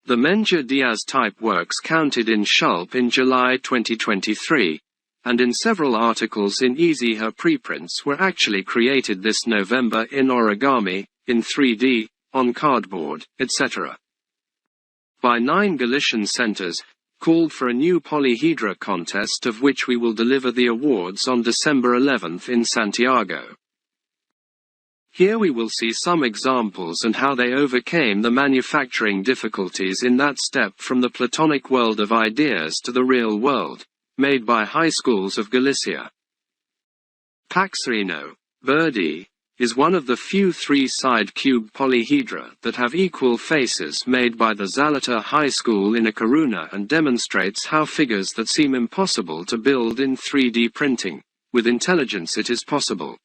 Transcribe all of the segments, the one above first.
The Menger-Diaz type works counted in Schulp in July 2023, and in several articles in Easy her preprints were actually created this November in origami, in 3D, on cardboard, etc. by 9 Galician centers, called for a new polyhedra contest of which we will deliver the awards on December 11th in Santiago. Here we will see some examples and how they overcame the manufacturing difficulties in that step from the Platonic world of ideas to the real world, made by high schools of Galicia. Paxarino, Verdi, is one of the few three-side cube polyhedra that have equal faces made by the Zalata High School in A Coruña and demonstrates how figures that seem impossible to build in 3D printing, with intelligence it is possible.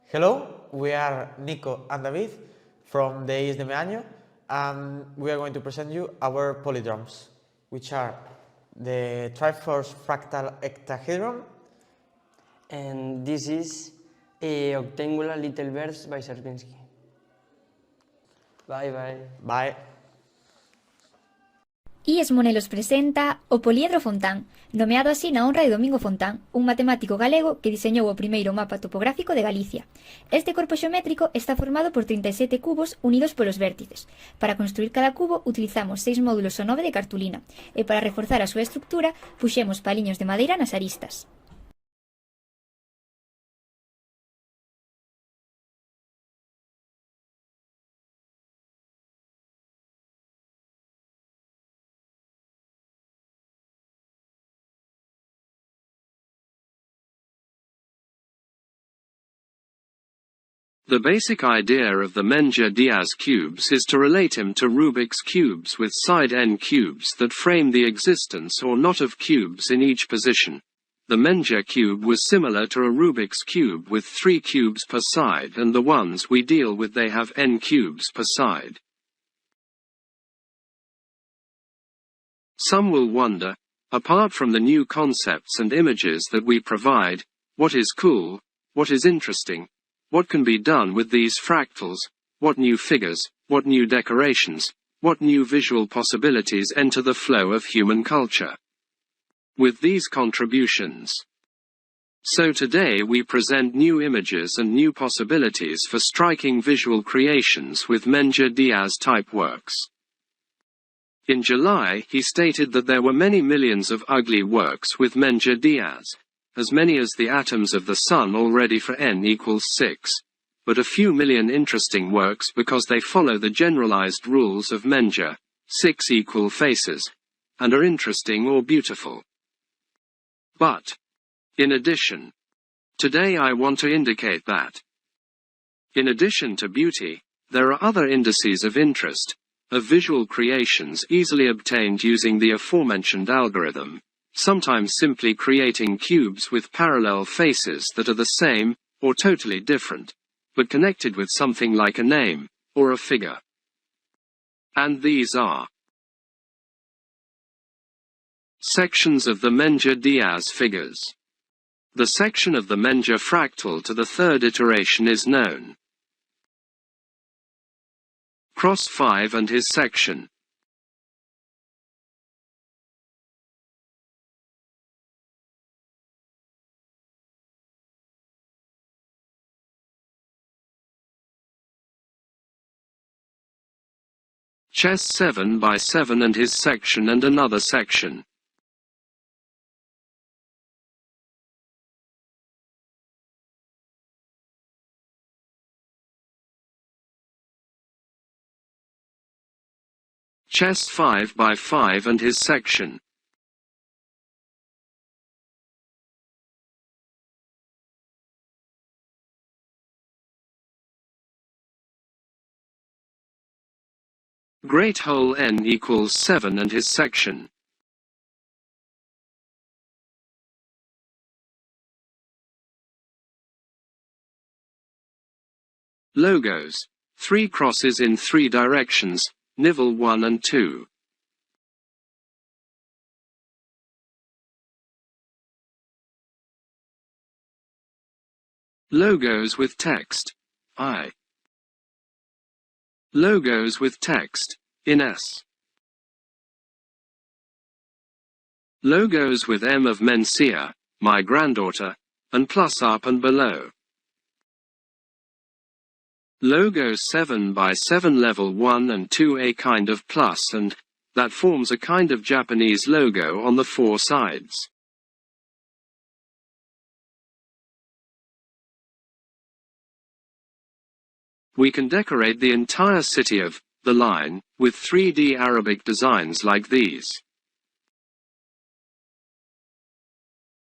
Hello, we are Nico and David from the IES de Meaño, and we are going to present you our polydromes, which are the Triforce Fractal Ectahedron. And this is a Octangular Little Birds by Sierpinski. Bye bye. Bye. IES Monelos presenta o poliedro Fontán, nomeado así na honra de Domingo Fontán, un matemático galego que diseñou o primeiro mapa topográfico de Galicia. Este corpo xeométrico está formado por 37 cubos unidos polos vértices. Para construir cada cubo utilizamos 6 módulos o 9 de cartulina, e para reforzar a súa estructura puxemos paliños de madeira nas aristas. The basic idea of the Menger-Diaz cubes is to relate him to Rubik's cubes with side n cubes that frame the existence or not of cubes in each position. The Menger cube was similar to a Rubik's cube with 3 cubes per side, and the ones we deal with they have n cubes per side. Some will wonder, apart from the new concepts and images that we provide, what is cool, what is interesting, what can be done with these fractals, what new figures, what new decorations, what new visual possibilities enter the flow of human culture with these contributions. So today we present new images and new possibilities for striking visual creations with Menger-Diaz type works. In July, he stated that there were many millions of ugly works with Menger-Diaz, as many as the atoms of the Sun already for n equals 6, but a few million interesting works because they follow the generalized rules of Menger, 6 equal faces, and are interesting or beautiful. But, in addition, today I want to indicate that, in addition to beauty, there are other indices of interest, of visual creations easily obtained using the aforementioned algorithm, sometimes simply creating cubes with parallel faces that are the same, or totally different, but connected with something like a name, or a figure. And these are sections of the Menger-Diaz figures. The section of the Menger fractal to the third iteration is known. Cross 5 and his section. Chess 7 by 7 and his section and another section. Chess 5 by 5 and his section. Great whole n equals 7 and his section. Logos. 3 crosses in 3 directions, nivel 1 and 2. Logos with text. I. Logos with text. In S. Logos with M of Mencia, my granddaughter, and plus up and below. Logos 7 by 7 level 1 and 2 a kind of plus, and that forms a kind of Japanese logo on the 4 sides. We can decorate the entire city of the line with 3D Arabic designs like these.